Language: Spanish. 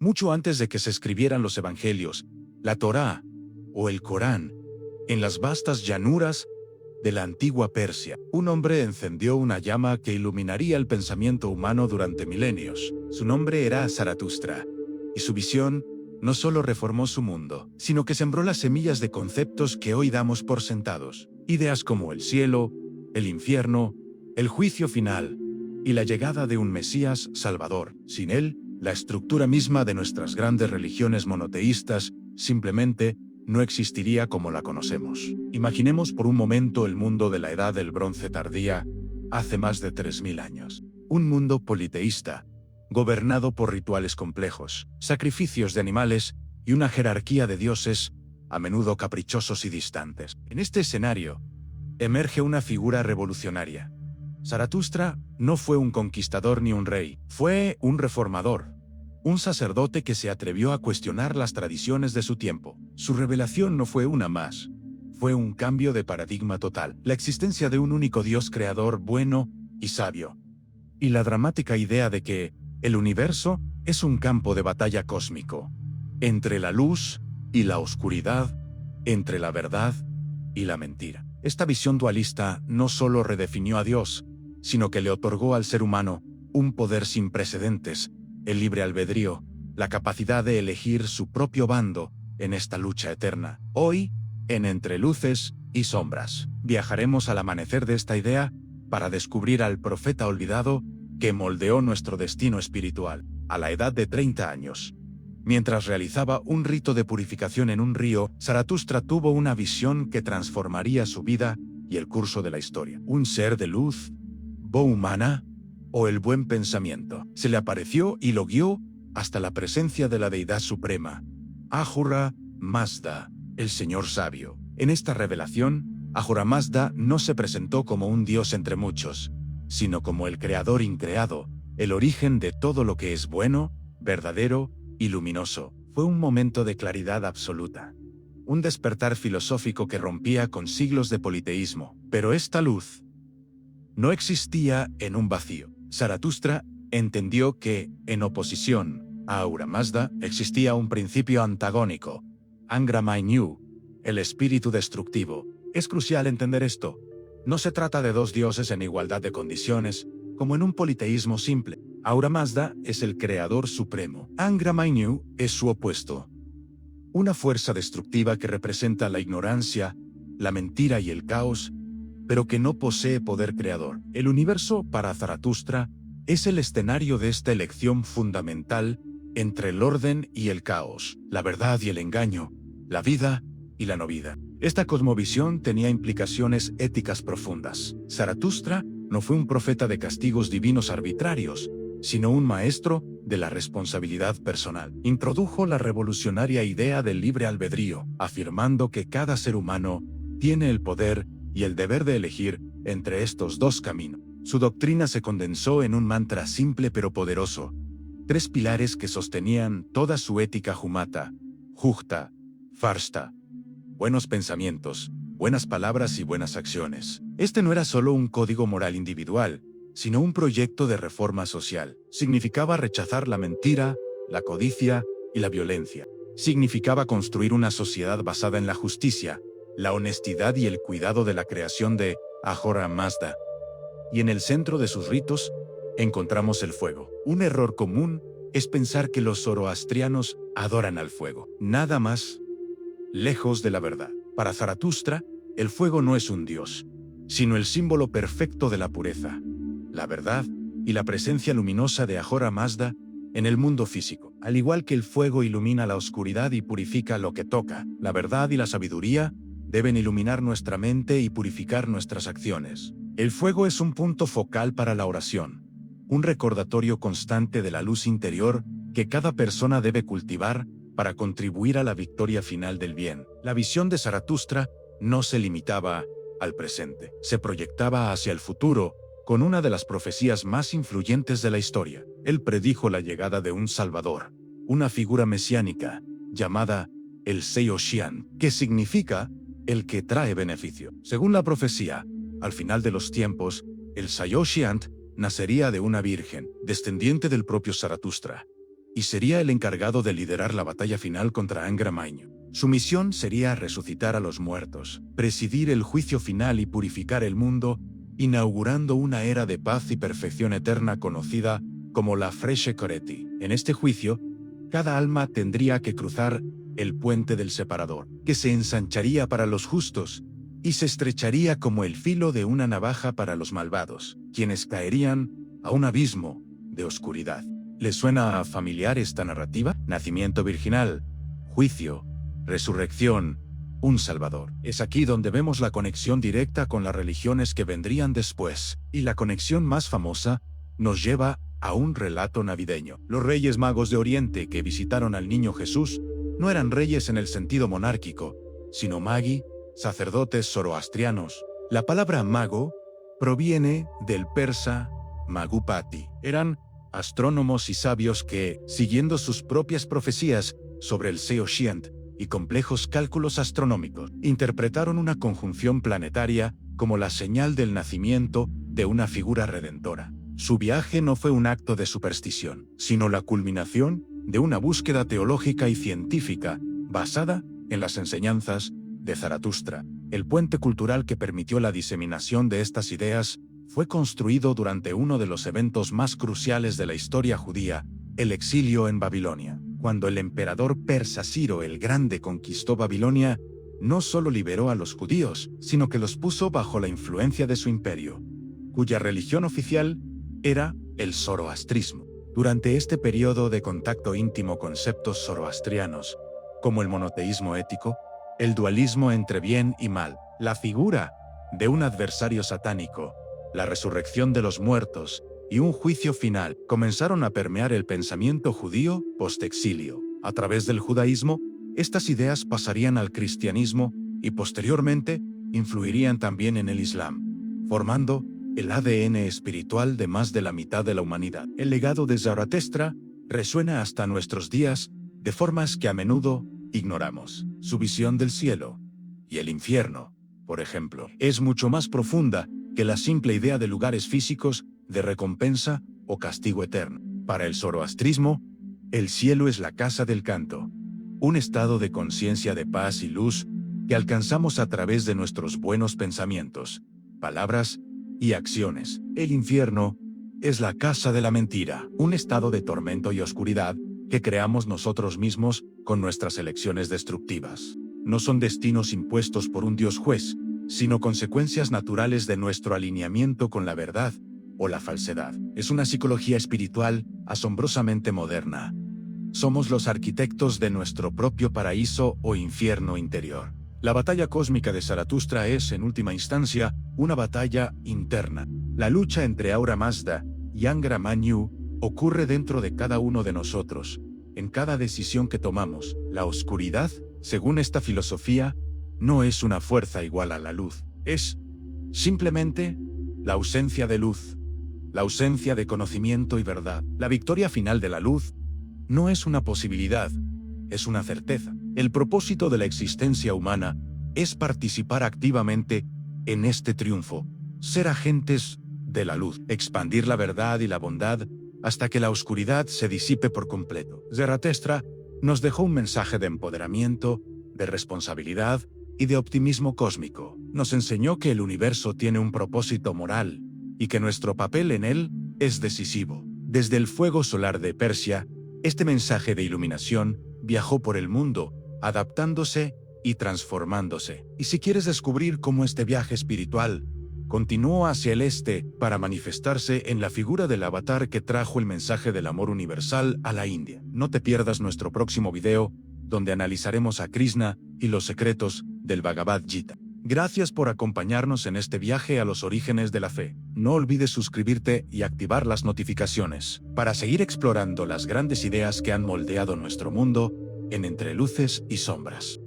mucho antes de que se escribieran los evangelios, la Torá o el Corán, en las vastas llanuras de la antigua Persia, un hombre encendió una llama que iluminaría el pensamiento humano durante milenios. Su nombre era Zaratustra, y su visión no solo reformó su mundo, sino que sembró las semillas de conceptos que hoy damos por sentados. Ideas como el cielo, el infierno, el juicio final y la llegada de un Mesías Salvador. Sin él, la estructura misma de nuestras grandes religiones monoteístas simplemente no existiría como la conocemos. Imaginemos por un momento el mundo de la Edad del Bronce tardía, hace más de 3000 años. Un mundo politeísta, gobernado por rituales complejos, sacrificios de animales y una jerarquía de dioses, a menudo caprichosos y distantes. En este escenario, emerge una figura revolucionaria. Zaratustra no fue un conquistador ni un rey, fue un reformador. Un sacerdote que se atrevió a cuestionar las tradiciones de su tiempo. Su revelación no fue una más. Fue un cambio de paradigma total. La existencia de un único Dios creador bueno y sabio. Y la dramática idea de que el universo es un campo de batalla cósmico. Entre la luz y la oscuridad, entre la verdad y la mentira. Esta visión dualista no solo redefinió a Dios, sino que le otorgó al ser humano un poder sin precedentes, el libre albedrío, la capacidad de elegir su propio bando en esta lucha eterna. Hoy, en Entre Luces y Sombras, viajaremos al amanecer de esta idea para descubrir al profeta olvidado que moldeó nuestro destino espiritual. A la edad de 30 años, mientras realizaba un rito de purificación en un río, Zaratustra tuvo una visión que transformaría su vida y el curso de la historia. Un ser de luz, voz humana, o el buen pensamiento. Se le apareció y lo guió hasta la presencia de la deidad suprema, Ahura Mazda, el Señor Sabio. En esta revelación, Ahura Mazda no se presentó como un dios entre muchos, sino como el creador increado, el origen de todo lo que es bueno, verdadero y luminoso. Fue un momento de claridad absoluta. Un despertar filosófico que rompía con siglos de politeísmo. Pero esta luz no existía en un vacío. Zaratustra entendió que, en oposición a Ahura Mazda, existía un principio antagónico, Angra Mainyu, el espíritu destructivo. Es crucial entender esto. No se trata de dos dioses en igualdad de condiciones, como en un politeísmo simple. Ahura Mazda es el creador supremo. Angra Mainyu es su opuesto. Una fuerza destructiva que representa la ignorancia, la mentira y el caos, pero que no posee poder creador. El universo, para Zaratustra, es el escenario de esta elección fundamental entre el orden y el caos, la verdad y el engaño, la vida y la no vida. Esta cosmovisión tenía implicaciones éticas profundas. Zaratustra no fue un profeta de castigos divinos arbitrarios, sino un maestro de la responsabilidad personal. Introdujo la revolucionaria idea del libre albedrío, afirmando que cada ser humano tiene el poder y el deber de elegir entre estos dos caminos. Su doctrina se condensó en un mantra simple pero poderoso, 3 pilares que sostenían toda su ética jumata: jukta, farsta, buenos pensamientos, buenas palabras y buenas acciones. Este no era solo un código moral individual, sino un proyecto de reforma social. Significaba rechazar la mentira, la codicia y la violencia. Significaba construir una sociedad basada en la justicia, la honestidad y el cuidado de la creación de Ahura Mazda. Y en el centro de sus ritos, encontramos el fuego. Un error común es pensar que los zoroastrianos adoran al fuego. Nada más lejos de la verdad. Para Zaratustra, el fuego no es un dios, sino el símbolo perfecto de la pureza, la verdad y la presencia luminosa de Ahura Mazda en el mundo físico. Al igual que el fuego ilumina la oscuridad y purifica lo que toca, la verdad y la sabiduría deben iluminar nuestra mente y purificar nuestras acciones. El fuego es un punto focal para la oración, un recordatorio constante de la luz interior que cada persona debe cultivar para contribuir a la victoria final del bien. La visión de Zaratustra no se limitaba al presente, se proyectaba hacia el futuro con una de las profecías más influyentes de la historia. Él predijo la llegada de un Salvador, una figura mesiánica llamada el Seiyoshian, que significa el que trae beneficio. Según la profecía, al final de los tiempos, el Seiyoshian nacería de una virgen, descendiente del propio Zaratustra. y sería el encargado de liderar la batalla final contra Angra Mainyu. Su misión sería resucitar a los muertos, presidir el juicio final y purificar el mundo, inaugurando una era de paz y perfección eterna conocida como la Freshe Coreti. En este juicio, cada alma tendría que cruzar el puente del separador, que se ensancharía para los justos y se estrecharía como el filo de una navaja para los malvados, quienes caerían a un abismo de oscuridad. ¿Les suena familiar esta narrativa? Nacimiento virginal, juicio, resurrección, un salvador. Es aquí donde vemos la conexión directa con las religiones que vendrían después, y la conexión más famosa nos lleva a un relato navideño. Los reyes magos de Oriente que visitaron al niño Jesús no eran reyes en el sentido monárquico, sino magi, sacerdotes zoroastrianos. La palabra mago proviene del persa magupati. Eran astrónomos y sabios que, siguiendo sus propias profecías sobre el Seoshient y complejos cálculos astronómicos, interpretaron una conjunción planetaria como la señal del nacimiento de una figura redentora. Su viaje no fue un acto de superstición, sino la culminación de una búsqueda teológica y científica basada en las enseñanzas de Zaratustra. El puente cultural que permitió la diseminación de estas ideas fue construido durante uno de los eventos más cruciales de la historia judía, el exilio en Babilonia. Cuando el emperador persa Ciro el Grande conquistó Babilonia, no solo liberó a los judíos, sino que los puso bajo la influencia de su imperio, cuya religión oficial era el zoroastrismo. Durante este periodo de contacto íntimo conceptos zoroastrianos, como el monoteísmo ético, el dualismo entre bien y mal, la figura de un adversario satánico, la resurrección de los muertos y un juicio final, comenzaron a permear el pensamiento judío post-exilio. A través del judaísmo, estas ideas pasarían al cristianismo y posteriormente influirían también en el islam, formando el ADN espiritual de más de la mitad de la humanidad. El legado de Zaratustra resuena hasta nuestros días de formas que a menudo ignoramos. Su visión del cielo y el infierno, por ejemplo, es mucho más profunda que la simple idea de lugares físicos de recompensa o castigo eterno. Para el zoroastrismo, el cielo es la casa del canto, un estado de conciencia de paz y luz que alcanzamos a través de nuestros buenos pensamientos, palabras y acciones. El infierno es la casa de la mentira, un estado de tormento y oscuridad que creamos nosotros mismos con nuestras elecciones destructivas. No son destinos impuestos por un Dios juez, sino consecuencias naturales de nuestro alineamiento con la verdad o la falsedad. Es una psicología espiritual asombrosamente moderna. Somos los arquitectos de nuestro propio paraíso o infierno interior. La batalla cósmica de Zaratustra es, en última instancia, una batalla interna. La lucha entre Ahura Mazda y Angra Mainyu ocurre dentro de cada uno de nosotros, en cada decisión que tomamos. La oscuridad, según esta filosofía, no es una fuerza igual a la luz. Es simplemente la ausencia de luz, la ausencia de conocimiento y verdad. La victoria final de la luz no es una posibilidad, es una certeza. El propósito de la existencia humana es participar activamente en este triunfo, ser agentes de la luz, expandir la verdad y la bondad hasta que la oscuridad se disipe por completo. Zaratustra nos dejó un mensaje de empoderamiento, de responsabilidad y de optimismo cósmico. Nos enseñó que el universo tiene un propósito moral y que nuestro papel en él es decisivo. Desde el fuego solar de Persia, este mensaje de iluminación viajó por el mundo, adaptándose y transformándose. Y si quieres descubrir cómo este viaje espiritual continuó hacia el este para manifestarse en la figura del avatar que trajo el mensaje del amor universal a la India, no te pierdas nuestro próximo video, donde analizaremos a Krishna y los secretos del Bhagavad Gita. Gracias por acompañarnos en este viaje a los orígenes de la fe. No olvides suscribirte y activar las notificaciones para seguir explorando las grandes ideas que han moldeado nuestro mundo en Entre Luces y Sombras.